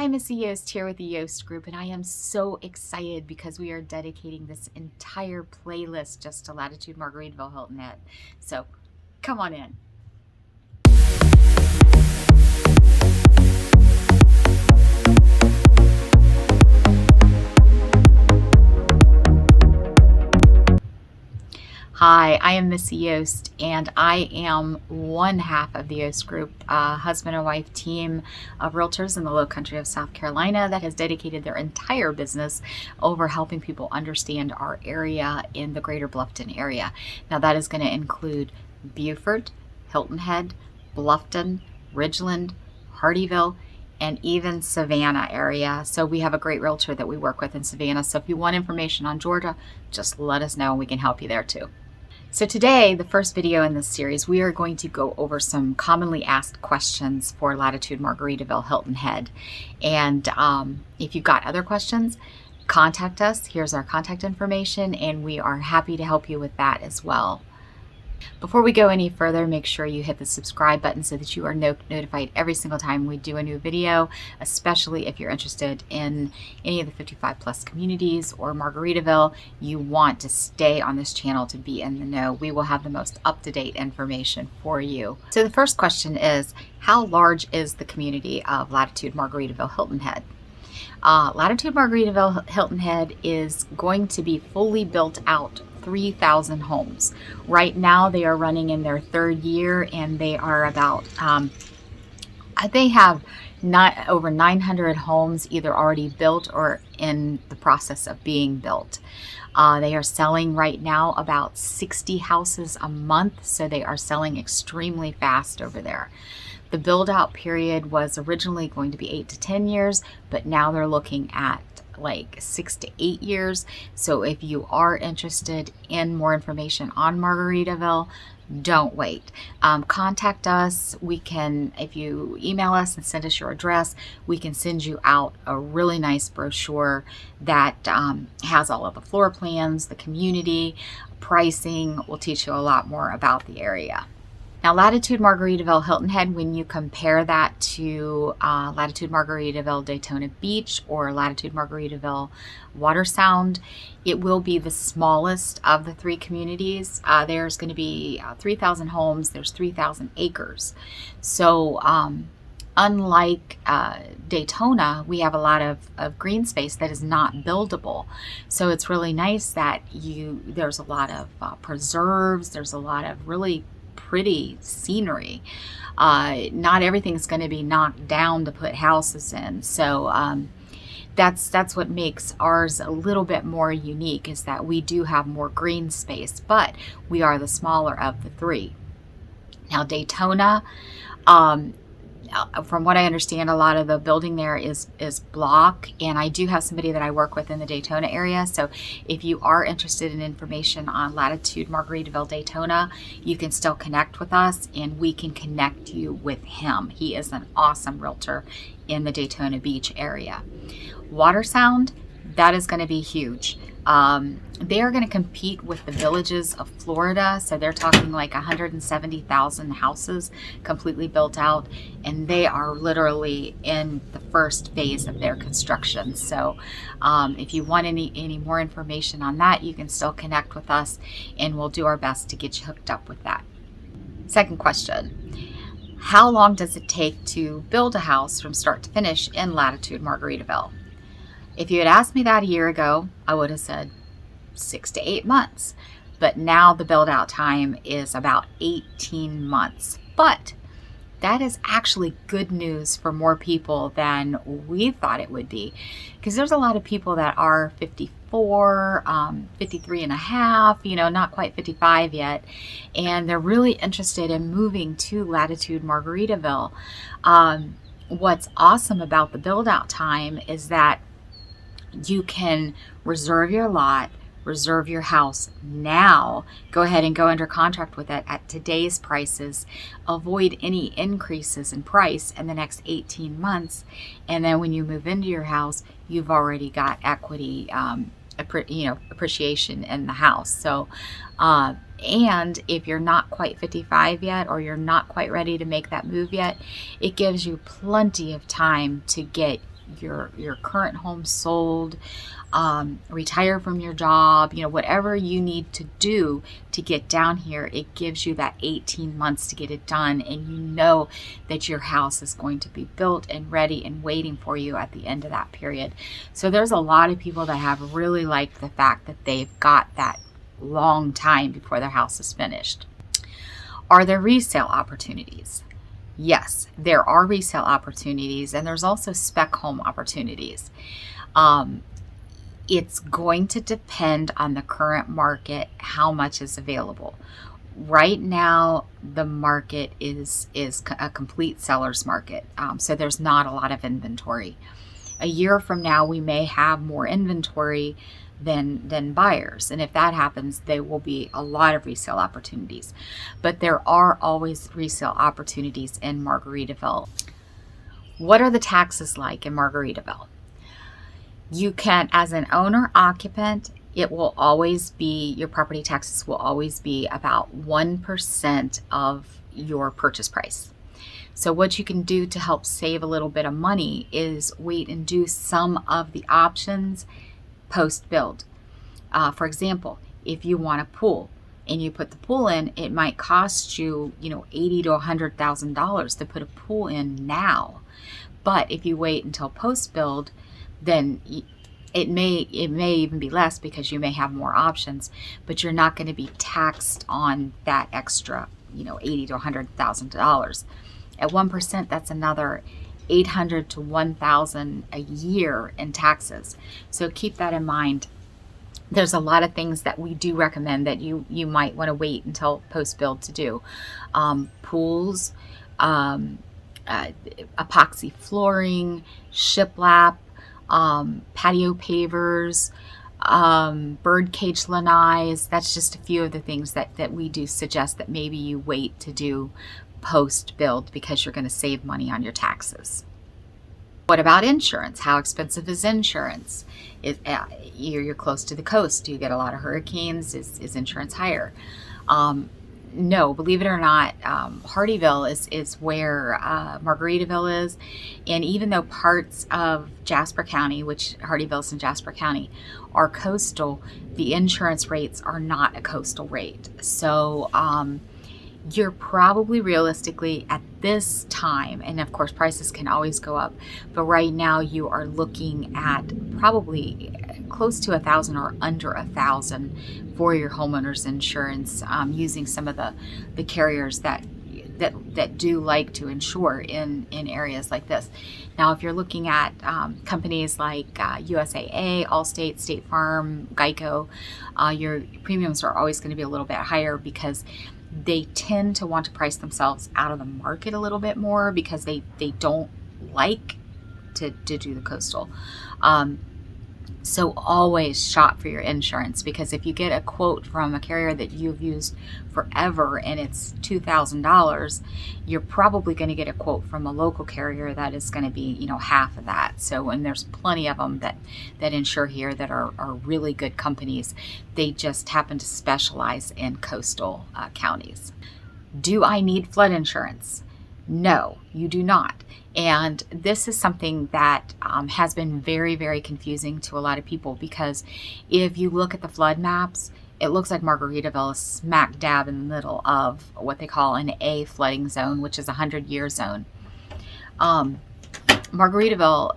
Hi, Missy Yost here with the Yost Group, and I am so excited because we are dedicating this entire playlist just to Latitude Margaritaville Hilton Head. So come on in. Hi, I am Missy Yost, and I am one half of the Yost Group, husband and wife team of realtors in the Lowcountry of South Carolina that has dedicated their entire business over helping people understand our area in the Greater Bluffton area. Now that is going to include Beaufort, Hilton Head, Bluffton, Ridgeland, Hardyville, and even Savannah area. So we have a great realtor that we work with in Savannah. So if you want information on Georgia, just let us know and we can help you there too. So today, the first video in this series, we are going to go over some commonly asked questions for Latitude Margaritaville Hilton Head. And if you've got other questions, contact us. Here's our contact information, and we are happy to help you with that as well. Before we go any further, make sure you hit the subscribe button so that you are notified every single time we do a new video, especially if you're interested in any of the 55 plus communities or Margaritaville. You want to stay on this channel to be in the know. We will have the most up-to-date information for you. So the first question is, how large is the community of Latitude Margaritaville Hilton Head? Latitude Margaritaville Hilton Head is going to be fully built out 3,000 homes. Right now they are running in their third year, and they are about they have not over 900 homes either already built or in the process of being built. They are selling right now about 60 houses a month, so they are selling extremely fast over there. The build out period was originally going to be 8 to 10 years, but now they're looking at like 6 to 8 years. So if you are interested in more information on Margaritaville, don't wait. Contact us. We can, if you email us and send us your address, we can send you out a really nice brochure that has all of the floor plans, the community, pricing. Will teach you a lot more about the area. Now, Latitude Margaritaville Hilton Head, when you compare that to Latitude Margaritaville Daytona Beach or Latitude Margaritaville Watersound, it will be the smallest of the three communities. There's going to be 3,000 homes. There's 3,000 acres. So unlike Daytona, we have a lot of green space that is not buildable. So it's really nice that there's a lot of preserves. There's a lot of really pretty scenery. Not everything's going to be knocked down to put houses in. So that's what makes ours a little bit more unique, is that we do have more green space, but we are the smaller of the three. Now Daytona, from what I understand, a lot of the building there is block, and I do have somebody that I work with in the Daytona area. So if you are interested in information on Latitude Margaritaville Daytona, you can still connect with us and we can connect you with him. He is an awesome realtor in the Daytona Beach area. Watersound, that is going to be huge. They are going to compete with the villages of Florida. So they're talking like 170,000 houses completely built out, and they are literally in the first phase of their construction. So if you want any more information on that, you can still connect with us and we'll do our best to get you hooked up with that. Second question, how long does it take to build a house from start to finish in Latitude Margaritaville? If you had asked me that a year ago, I would have said 6 to 8 months. But now the build out time is about 18 months. But that is actually good news for more people than we thought it would be. Because there's a lot of people that are 54, 53 and a half, not quite 55 yet. And they're really interested in moving to Latitude Margaritaville. What's awesome about the build out time is that you can reserve your lot, reserve your house now, go ahead and go under contract with it at today's prices, avoid any increases in price in the next 18 months. And then when you move into your house, you've already got equity, appreciation in the house. So, and if you're not quite 55 yet, or you're not quite ready to make that move yet, it gives you plenty of time to get your current home sold, retire from your job, whatever you need to do to get down here, it gives you that 18 months to get it done. And you know that your house is going to be built and ready and waiting for you at the end of that period. So there's a lot of people that have really liked the fact that they've got that long time before their house is finished. Are there resale opportunities? Yes, there are resale opportunities, and there's also spec home opportunities. It's going to depend on the current market, how much is available. Right now, the market is a complete seller's market, so there's not a lot of inventory. A year from now, we may have more inventory than buyers, and if that happens, there will be a lot of resale opportunities. But there are always resale opportunities in Margaritaville. What are the taxes like in Margaritaville? You can, as an owner occupant, it will always be, your property taxes will always be about 1% of your purchase price. So what you can do to help save a little bit of money is wait and do some of the options post-build. For example, if you want a pool and you put the pool in, it might cost you, $80,000 to $100,000 to put a pool in now. But if you wait until post-build, then it may even be less because you may have more options, but you're not going to be taxed on that extra, $80,000 to $100,000. At 1%, that's another $800 to $1,000 a year in taxes. So keep that in mind. There's a lot of things that we do recommend that you might want to wait until post-build to do. Pools, epoxy flooring, shiplap, patio pavers, bird cage lanais. That's just a few of the things that we do suggest that maybe you wait to do post-build because you're going to save money on your taxes. What about insurance? How expensive is insurance? You're close to the coast. Do you get a lot of hurricanes? Is insurance higher? No, believe it or not, Hardeeville is where Margaritaville is. And even though parts of Jasper County, which Hardeeville is in Jasper County, are coastal, the insurance rates are not a coastal rate. So you're probably realistically at this time, and of course prices can always go up, but right now you are looking at probably close to $1,000 or under $1,000 for your homeowner's insurance, using some of the carriers that do like to insure in areas like this. Now, if you're looking at companies like USAA, Allstate, State Farm, Geico, your premiums are always going to be a little bit higher because they tend to want to price themselves out of the market a little bit more because they don't like to do the coastal. So always shop for your insurance, because if you get a quote from a carrier that you've used forever and it's $2,000, you're probably going to get a quote from a local carrier that is going to be, half of that. So, and there's plenty of them that insure here that are really good companies. They just happen to specialize in coastal counties. Do I need flood insurance? No, you do not. And this is something that has been very, very confusing to a lot of people, because if you look at the flood maps, it looks like Margaritaville is smack dab in the middle of what they call an A flooding zone, which is a 100-year zone. Margaritaville,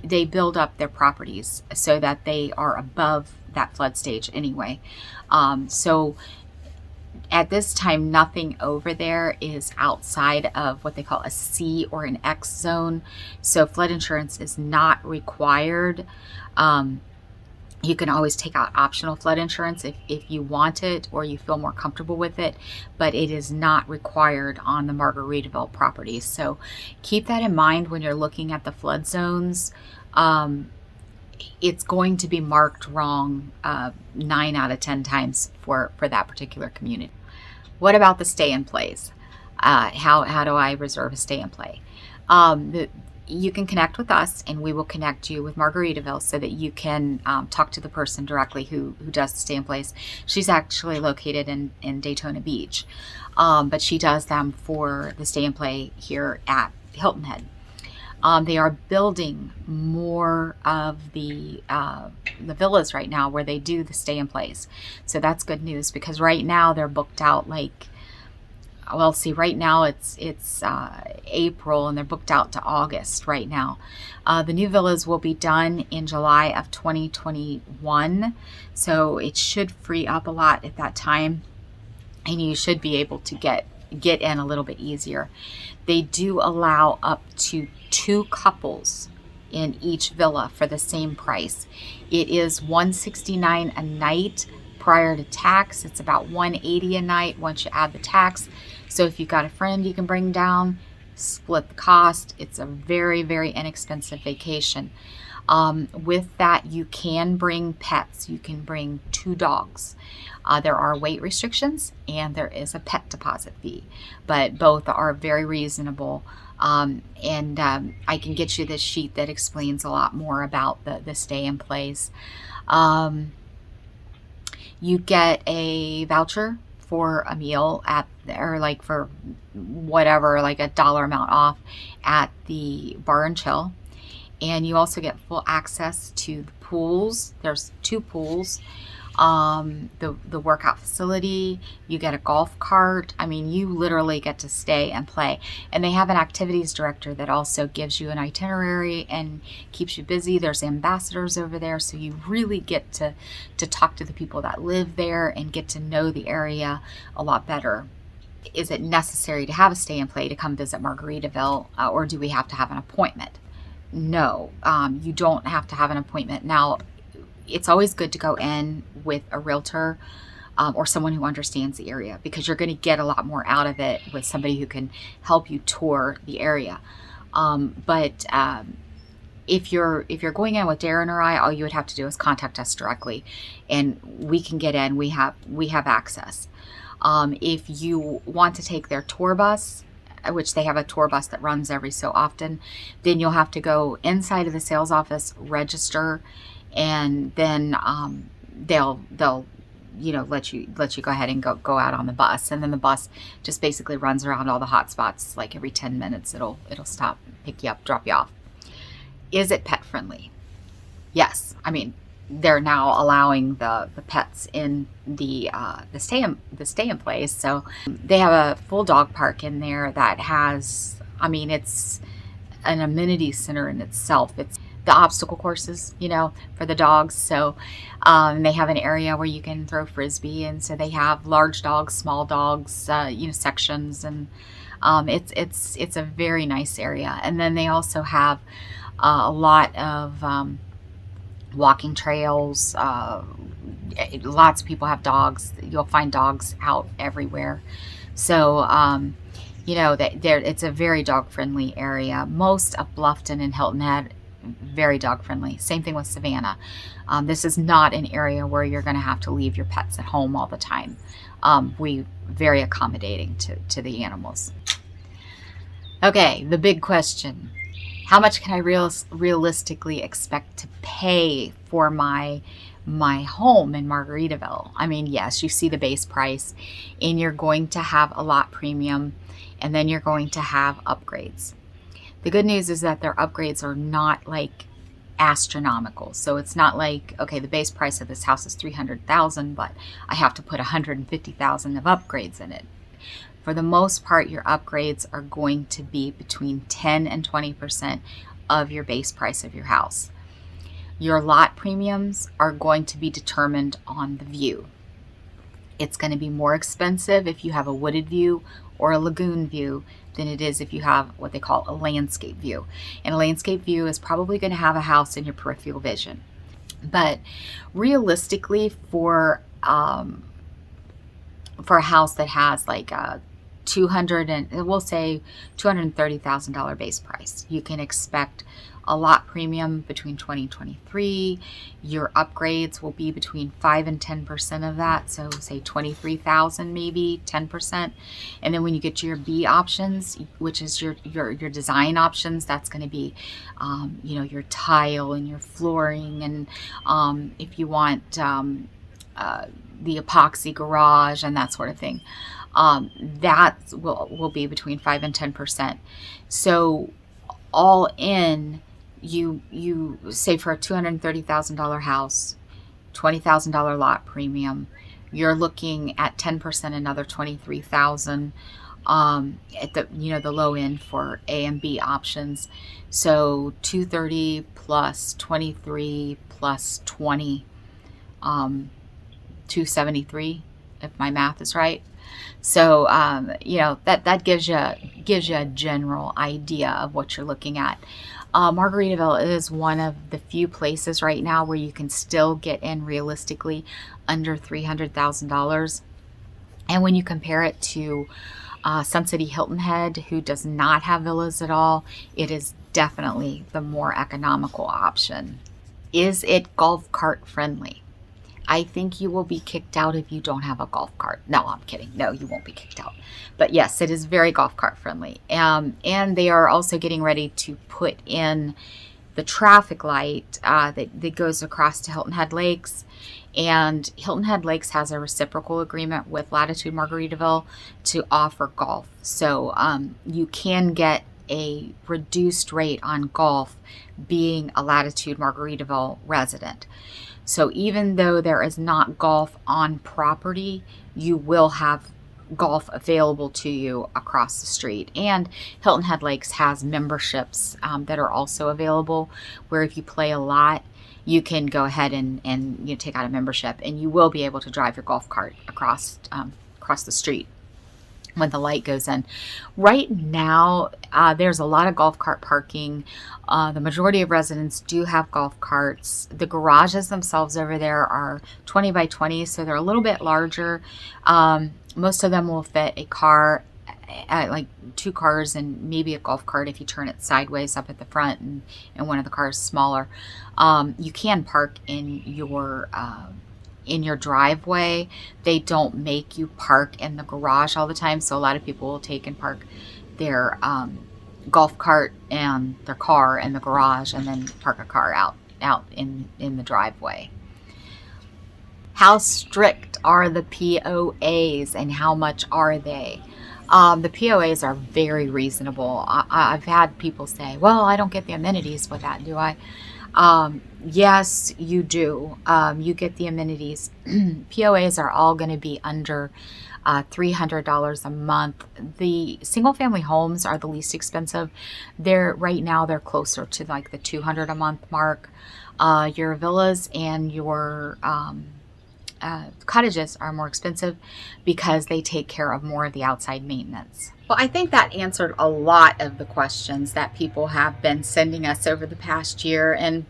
they build up their properties so that they are above that flood stage anyway. So at this time, nothing over there is outside of what they call a C or an X zone. So flood insurance is not required. You can always take out optional flood insurance if you want it or you feel more comfortable with it, but it is not required on the Margaritaville properties. So keep that in mind when you're looking at the flood zones. It's going to be marked wrong 9 out of 10 times for that particular community. What about the stay and plays? How do I reserve a stay and play? You can connect with us, and we will connect you with Margaritaville so that you can talk to the person directly who does the stay and plays. She's actually located in Daytona Beach, but she does them for the stay and play here at Hilton Head. They are building more of the villas right now where they do the stay in place. So that's good news, because right now they're booked out like, well, see, right now it's April and they're booked out to August right now. The new villas will be done in July of 2021. So it should free up a lot at that time, and you should be able to get in a little bit easier. They do allow up to 2 couples in each villa for the same price. It is $169 a night prior to tax. It's about $180 a night once you add the tax. So if you've got a friend you can bring down, split the cost. It's a very, very inexpensive vacation. With that, you can bring pets. You can bring 2 dogs. There are weight restrictions and there is a pet deposit fee, but both are very reasonable. I can get you this sheet that explains a lot more about the stay in place. You get a voucher for a meal or like for whatever, like a dollar amount off at the Bar and Chill. And you also get full access to the pools. There's 2 pools. The workout facility. You get a golf cart. I mean, you literally get to stay and play. And they have an activities director that also gives you an itinerary and keeps you busy. There's ambassadors over there, so you really get to talk to the people that live there and get to know the area a lot better. Is it necessary to have a stay and play to come visit Margaritaville, or do we have to have an appointment? No, you don't have to have an appointment. Now, it's always good to go in with a realtor or someone who understands the area, because you're going to get a lot more out of it with somebody who can help you tour the area. But if you're going in with Darren or I, all you would have to do is contact us directly, and we can get in. We have access. If you want to take their tour bus, which they have a tour bus that runs every so often, then you'll have to go inside of the sales office, register, and then they'll let you go ahead and go out on the bus. And then the bus just basically runs around all the hot spots. Like every 10 minutes it'll stop, pick you up, drop you off. Is it pet friendly? Yes. I mean, they're now allowing the pets in the stay in place. So they have a full dog park in there that has, I mean, it's an amenity center in itself. It's the obstacle courses, for the dogs. So they have an area where you can throw frisbee, and so they have large dogs, small dogs, sections, and it's a very nice area. And then they also have a lot of walking trails. Lots of people have dogs. You'll find dogs out everywhere. So it's a very dog friendly area. Most of Bluffton and Hilton Head, very dog friendly. Same thing with Savannah. This is not an area where you're going to have to leave your pets at home all the time. We very accommodating to the animals. Okay, the big question. How much can I realistically expect to pay for my home in Margaritaville? I mean, yes, you see the base price, and you're going to have a lot premium, and then you're going to have upgrades. The good news is that their upgrades are not like astronomical. So it's not like, okay, the base price of this house is $300,000, but I have to put $150,000 of upgrades in it. For the most part, your upgrades are going to be between 10 and 20% of your base price of your house. Your lot premiums are going to be determined on the view. It's going to be more expensive if you have a wooded view or a lagoon view than it is if you have what they call a landscape view. And a landscape view is probably going to have a house in your peripheral vision. But realistically, for a house that has like a $230,000 base price, you can expect a lot premium between 20 and 23. Your upgrades will be between 5 and 10% of that. So say 23,000, maybe 10%. And then when you get to your B options, which is your design options, that's going to be, your tile and your flooring. And if you want the epoxy garage and that sort of thing, that will be between 5 and 10%. So all in, you say for a $230,000 house, $20,000 lot premium, you're looking at 10%, another $23,000 at the the low end for A and B options. So 230 plus 23 plus 20, 273, if my math is right. So that gives you a general idea of what you're looking at. Margaritaville is one of the few places right now where you can still get in realistically under $300,000. And when you compare it to Sun City Hilton Head, who does not have villas at all, it is definitely the more economical option. Is it golf cart friendly? I think you will be kicked out if you don't have a golf cart. No, I'm kidding. No, you won't be kicked out. But yes, it is very golf cart friendly. And they are also getting ready to put in the traffic light that goes across to Hilton Head Lakes. And Hilton Head Lakes has a reciprocal agreement with Latitude Margaritaville to offer golf. So you can get a reduced rate on golf being a Latitude Margaritaville resident. So even though there is not golf on property, you will have golf available to you across the street. And Hilton Head Lakes has memberships that are also available, where if you play a lot, you can go ahead and take out a membership, and you will be able to drive your golf cart across the street when the light goes in. Right now, there's a lot of golf cart parking. The majority of residents do have golf carts. The garages themselves over there are 20 by 20, so they're a little bit larger. Most of them will fit a car, like 2 cars and maybe a golf cart if you turn it sideways up at the front and one of the cars smaller. You can park in your driveway. They don't make you park in the garage all the time, so a lot of people will take and park their golf cart and their car in the garage and then park a car out in the driveway. How strict are the POAs and how much are they? The POAs are very reasonable. I've had people say, well, I don't get the amenities with that, do I? Yes, you do. You get the amenities. POAs are all going to be under $300 a month. The single family homes are the least expensive. Right now they're closer to like the $200 a month mark. Your villas and your cottages are more expensive because they take care of more of the outside maintenance. Well, I think that answered a lot of the questions that people have been sending us over the past year, and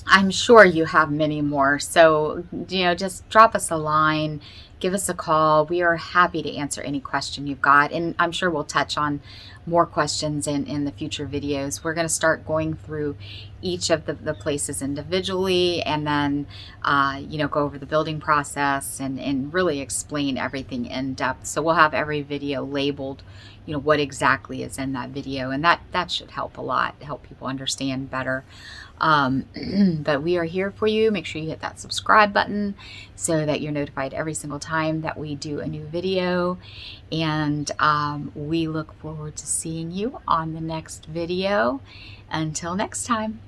I'm sure you have many more. So, just drop us a line, give us a call. We are happy to answer any question you've got, and I'm sure we'll touch on more questions in the future videos. We're going to start going through each of the places individually, and then go over the building process and really explain everything in depth. So we'll have every video labeled, what exactly is in that video, and that should help a lot, help people understand better. But we are here for you. Make sure you hit that subscribe button so that you're notified every single time that we do a new video. And we look forward to seeing you on the next video. Until next time.